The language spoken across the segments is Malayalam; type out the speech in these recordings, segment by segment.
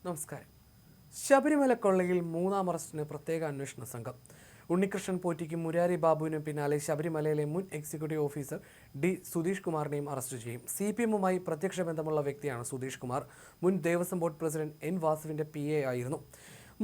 നമസ്കാരം. ശബരിമല കൊള്ളയിൽ മൂന്നാം അറസ്റ്റിന് പ്രത്യേക അന്വേഷണ സംഘം. ഉണ്ണികൃഷ്ണൻ പോറ്റിക്കും മുരാരി ബാബുവിനും പിന്നാലെ ശബരിമലയിലെ മുൻ എക്സിക്യൂട്ടീവ് ഓഫീസർ ഡി സുധീഷ് കുമാറിനെയും അറസ്റ്റ് ചെയ്യും. CPM-മായി പ്രത്യക്ഷ ബന്ധമുള്ള വ്യക്തിയാണ് സുധീഷ് കുമാർ. മുൻ ദേവസ്വം ബോർഡ് പ്രസിഡന്റ് N വാസുവിന്റെ PA ആയിരുന്നു.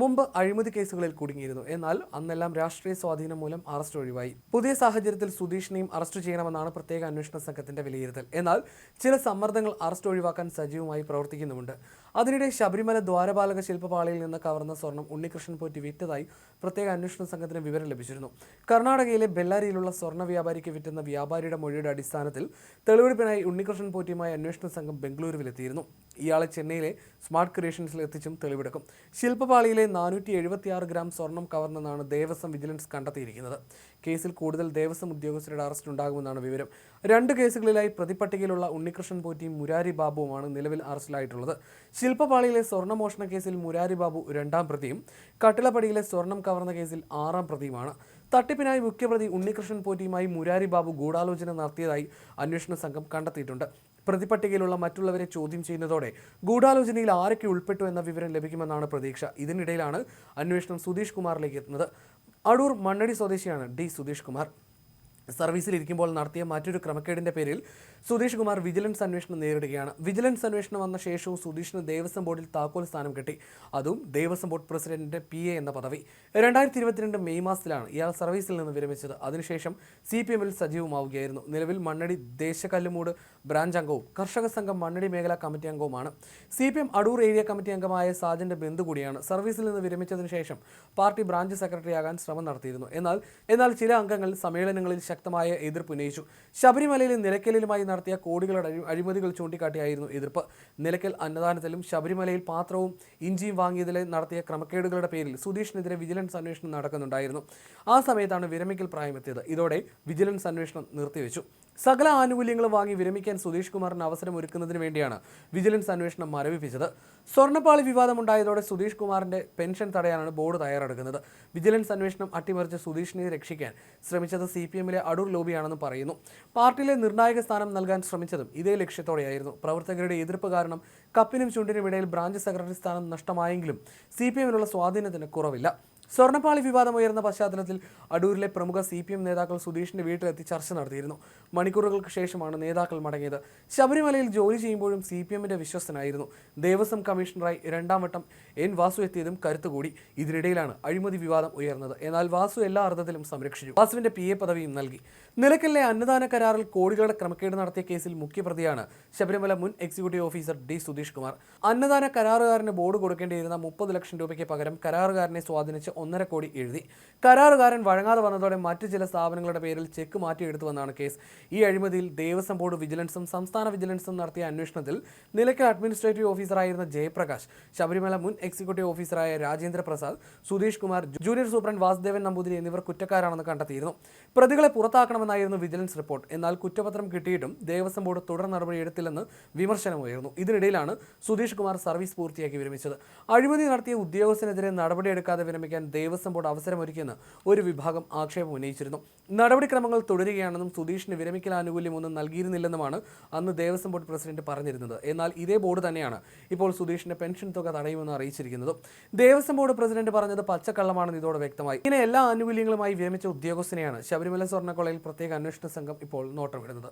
മുമ്പ് അഴിമതി കേസുകളിൽ കുടുങ്ങിയിരുന്നു. എന്നാൽ അന്നെല്ലാം രാഷ്ട്രീയ സ്വാധീനം മൂലം അറസ്റ്റ് ഒഴിവായി. പുതിയ സാഹചര്യത്തിൽ സുധീഷിനെയും അറസ്റ്റ് ചെയ്യണമെന്നാണ് പ്രത്യേക അന്വേഷണ സംഘത്തിന്റെ വിലയിരുത്തൽ. എന്നാൽ ചില സമ്മർദ്ദങ്ങൾ അറസ്റ്റ് ഒഴിവാക്കാൻ സജീവമായി പ്രവർത്തിക്കുന്നുമുണ്ട്. അതിനിടെ ശബരിമല ദ്വാരപാലക ശില്പപാളിയിൽ നിന്ന് കവർന്ന സ്വർണം ഉണ്ണികൃഷ്ണൻ പോറ്റി വിറ്റതായി പ്രത്യേക അന്വേഷണ സംഘത്തിന് വിവരം ലഭിച്ചിരുന്നു. കർണാടകയിലെ ബെല്ലാരിയിലുള്ള സ്വർണ്ണ വ്യാപാരിക്ക് വിറ്റുന്ന വ്യാപാരിയുടെ മൊഴിയുടെ അടിസ്ഥാനത്തിൽ തെളിവെടുപ്പിനായി ഉണ്ണികൃഷ്ണൻ പോറ്റിയുമായി അന്വേഷണ സംഘം ബംഗളൂരുവിലെത്തിയിരുന്നു. ഇയാളെ ചെന്നൈയിലെ സ്മാർട്ട് ക്രിയേഷൻസിൽ എത്തിച്ചും തെളിവെടുക്കും. ശില്പപാളിയിലെ 476 ഗ്രാം സ്വർണം കവർന്നെന്നാണ് ദേവസ്വം വിജിലൻസ് കണ്ടെത്തിയിരിക്കുന്നത്. കേസിൽ കൂടുതൽ ദേവസ്വം ഉദ്യോഗസ്ഥരുടെ അറസ്റ്റ് ഉണ്ടാകുമെന്നാണ് വിവരം. 2 കേസുകളിലായി പ്രതിപട്ടികയിലുള്ള ഉണ്ണികൃഷ്ണൻ പോറ്റിയും മുരാരി ബാബുവുമാണ് നിലവിൽ അറസ്റ്റിലായിട്ടുള്ളത്. ശില്പപാളിയിലെ സ്വർണ്ണമോഷണ കേസിൽ മുരാരി ബാബു 2ാം പ്രതിയും കട്ടിളപ്പടിയിലെ സ്വർണം കവർന്ന കേസിൽ 6ാം പ്രതിയുമാണ്. തട്ടിപ്പിനായി മുഖ്യപ്രതി ഉണ്ണികൃഷ്ണൻ പോറ്റിയുമായി മുരാരി ബാബു ഗൂഢാലോചന നടത്തിയതായി അന്വേഷണ സംഘം കണ്ടെത്തിയിട്ടുണ്ട്. പ്രതിപട്ടികയിലുള്ള മറ്റുള്ളവരെ ചോദ്യം ചെയ്യുന്നതോടെ ഗൂഢാലോചനയിൽ ആരൊക്കെ ഉൾപ്പെട്ടു എന്ന വിവരം ലഭിക്കുമെന്നാണ് പ്രതീക്ഷ. ഇതിനിടയിലാണ് അന്വേഷണം സുധീഷ് കുമാറിലേക്ക് എത്തുന്നത്. അടൂർ മണ്ണടി സ്വദേശിയാണ് ഡി സുധീഷ് കുമാർ. സർവീസിലിരിക്കുമ്പോൾ നടത്തിയ മറ്റൊരു ക്രമക്കേടിന്റെ പേരിൽ സുധീഷ് കുമാർ വിജിലൻസ് അന്വേഷണം നേരിടുകയാണ്. വിജിലൻസ് അന്വേഷണം വന്ന ശേഷവും സുധീഷിന് ദേവസ്വം ബോർഡിൽ താക്കോൽ സ്ഥാനം കിട്ടി. അതും ദേവസ്വം ബോർഡ് പ്രസിഡന്റിന്റെ PA എന്ന പദവി. 2022 മെയ് മാസത്തിലാണ് ഇയാൾ സർവീസിൽ നിന്ന് വിരമിച്ചത്. അതിനുശേഷം CPM-ൽ സജീവമാവുകയായിരുന്നു. നിലവിൽ മണ്ണടി ദേശകല്ലുമൂട് ബ്രാഞ്ച് അംഗവും കർഷക സംഘം മണ്ണടി മേഖലാ കമ്മിറ്റി അംഗവുമാണ്. CPM അടൂർ ഏരിയ കമ്മിറ്റി അംഗമായ സാജന്റെ ബന്ധു കൂടിയാണ്. സർവീസിൽ നിന്ന് വിരമിച്ചതിന് ശേഷം പാർട്ടി ബ്രാഞ്ച് സെക്രട്ടറിയാകാൻ ശ്രമം നടത്തിയിരുന്നു. എന്നാൽ ചില അംഗങ്ങൾ സമ്മേളനങ്ങളിൽ ശക്തമായ എതിർപ്പ് ഉന്നയിച്ചു. ശബരിമലയിലെ നിലയ്ക്കലിലുമായി നടത്തിയ കോടികളുടെ അഴിമതികൾ ചൂണ്ടിക്കാട്ടിയായിരുന്നു എതിർപ്പ്. നിലയ്ക്കൽ അന്നദാനത്തിലും ശബരിമലയിൽ പാത്രവും ഇഞ്ചിയും വാങ്ങിയതിലെ നടത്തിയ ക്രമക്കേടുകളുടെ പേരിൽ സുധീഷിനെതിരെ വിജിലൻസ് അന്വേഷണം നടക്കുന്നുണ്ടായിരുന്നു. ആ സമയത്താണ് വിരമിക്കൽ പ്രായമെത്തിയത്. ഇതോടെ വിജിലൻസ് അന്വേഷണം നിർത്തിവെച്ചു. സകല ആനുകൂല്യങ്ങളും വാങ്ങി വിരമിക്കാൻ സുധീഷ് കുമാറിന് അവസരം ഒരുക്കുന്നതിന് വേണ്ടിയാണ് വിജിലൻസ് അന്വേഷണം മരവിപ്പിച്ചത്. സ്വർണ്ണപ്പാളി വിവാദമുണ്ടായതോടെ സുധീഷ് കുമാറിന്റെ പെൻഷൻ തടയാനാണ് ബോർഡ് തയ്യാറെടുക്കുന്നത്. വിജിലൻസ് അന്വേഷണം അട്ടിമറിച്ച് സുധീഷിനെ രക്ഷിക്കാൻ ശ്രമിച്ചത് CPM-ലെ അടൂർ ലോബിയാണെന്ന് പറയുന്നു. പാർട്ടിയിലെ നിർണായക സ്ഥാനം നൽകാൻ ശ്രമിച്ചതും ഇതേ ലക്ഷ്യത്തോടെയായിരുന്നു. പ്രവർത്തകരുടെ എതിർപ്പ് കാരണം കപ്പിനും ചുണ്ടിനും ഇടയിൽ ബ്രാഞ്ച് സെക്രട്ടറി സ്ഥാനം നഷ്ടമായെങ്കിലും CPM-ലുള്ള സ്വാധീനത്തിന് കുറവില്ല. സ്വർണ്ണപ്പാളി വിവാദം ഉയർന്ന പശ്ചാത്തലത്തിൽ അടൂരിലെ പ്രമുഖ CPM നേതാക്കൾ സുധീഷിന്റെ വീട്ടിലെത്തി ചർച്ച നടത്തിയിരുന്നു. മണിക്കൂറുകൾക്ക് ശേഷമാണ് നേതാക്കൾ മടങ്ങിയത്. ശബരിമലയിൽ ജോലി ചെയ്യുമ്പോഴും CPM-ന്റെ വിശ്വസ്തനായിരുന്നു. ദേവസ്വം കമ്മീഷണറായി 2ാം വട്ടം N വാസു എത്തിയതും കരുത്തുകൂടി. ഇതിനിടയിലാണ് അഴിമതി വിവാദം ഉയർന്നത്. എന്നാൽ വാസു എല്ലാ അർത്ഥത്തിലും സംരക്ഷിച്ചു. വാസുവിന്റെ PA പദവിയും നൽകി. നിലയ്ക്കലിലെ അന്നദാന കരാറിൽ കോടികളുടെ ക്രമക്കേട് നടത്തിയ കേസിൽ മുഖ്യപ്രതിയാണ് ശബരിമല മുൻ executive officer D Sudheesh Kumar. അന്നദാന കരാറുകാരന് ബോർഡ് കൊടുക്കേണ്ടിയിരുന്ന 30 ലക്ഷം രൂപയ്ക്ക് പകരം കരാറുകാരനെ സ്വാധീനിച്ച് 1.5 കോടി എഴുതി. കരാറുകാരൻ വഴങ്ങാതെ വന്നതോടെ മറ്റു ചില സ്ഥാപനങ്ങളുടെ പേരിൽ ചെക്ക് മാറ്റിയെടുത്തുവെന്നാണ് കേസ്. ഈ അഴിമതിയിൽ ദേവസ്വം ബോർഡ് വിജിലൻസും സംസ്ഥാന വിജിലൻസും നടത്തിയ അന്വേഷണത്തിൽ നിലയ്ക്കൽ അഡ്മിനിസ്ട്രേറ്റീവ് ഓഫീസറായിരുന്ന ജയപ്രകാശ്, ശബരിമല മുൻ എക്സിക്യൂട്ടീവ് ഓഫീസറായ രാജേന്ദ്ര പ്രസാദ്, സുധീഷ് കുമാർ, ജൂനിയർ സൂപ്രണ്ട് വാസുദേവൻ നമ്പൂതിരി എന്നിവർ കുറ്റക്കാരാണെന്ന് കണ്ടെത്തിയിരുന്നു. പ്രതികളെ പുറത്താക്കണമെന്നായിരുന്നു വിജിലൻസ് റിപ്പോർട്ട്. എന്നാൽ കുറ്റപത്രം കിട്ടിയിട്ടും ദേവസ്വം ബോർഡ് തുടർ നടപടി എടുത്തില്ലെന്ന് വിമർശനമുയർന്നു. ഇതിനിടയിലാണ് സുധീഷ് കുമാർ സർവീസ് പൂർത്തിയാക്കി വിരമിച്ചത്. അഴിമതി നടത്തിയ ഉദ്യോഗസ്ഥനെതിരെ നടപടിയെടുക്കാതെ വിരമിക്കാൻ ദേവസ്വം ബോർഡ് അവസരമൊരുക്കിയെന്ന് ഒരു വിഭാഗം ആക്ഷേപം ഉന്നയിച്ചിരുന്നു. നടപടിക്രമങ്ങൾ തുടരുകയാണെന്നും സുധീഷിന് വിരമിക്കൽ ആനുകൂല്യമൊന്നും നൽകിയിരുന്നില്ലെന്നുമാണ് അന്ന് ദേവസ്വം ബോർഡ് പ്രസിഡന്റ് പറഞ്ഞിരുന്നത്. എന്നാൽ ഇതേ ബോർഡ് തന്നെയാണ് ഇപ്പോൾ സുധീഷിന്റെ പെൻഷൻ തുക തടയുമെന്ന് അറിയിച്ചിരിക്കുന്നത്. ദേവസ്വം ബോർഡ് പ്രസിഡന്റ് പറഞ്ഞത് പച്ചക്കള്ളമാണെന്ന് ഇതോടെ വ്യക്തമായി. ഇങ്ങനെ എല്ലാ ആനുകൂല്യങ്ങളുമായി വിരമിച്ച ഉദ്യോഗസ്ഥനെയാണ് ശബരിമല സ്വർണ്ണക്കൊള്ളയിൽ പ്രത്യേക അന്വേഷണ സംഘം ഇപ്പോൾ നോട്ടമിടുന്നത്.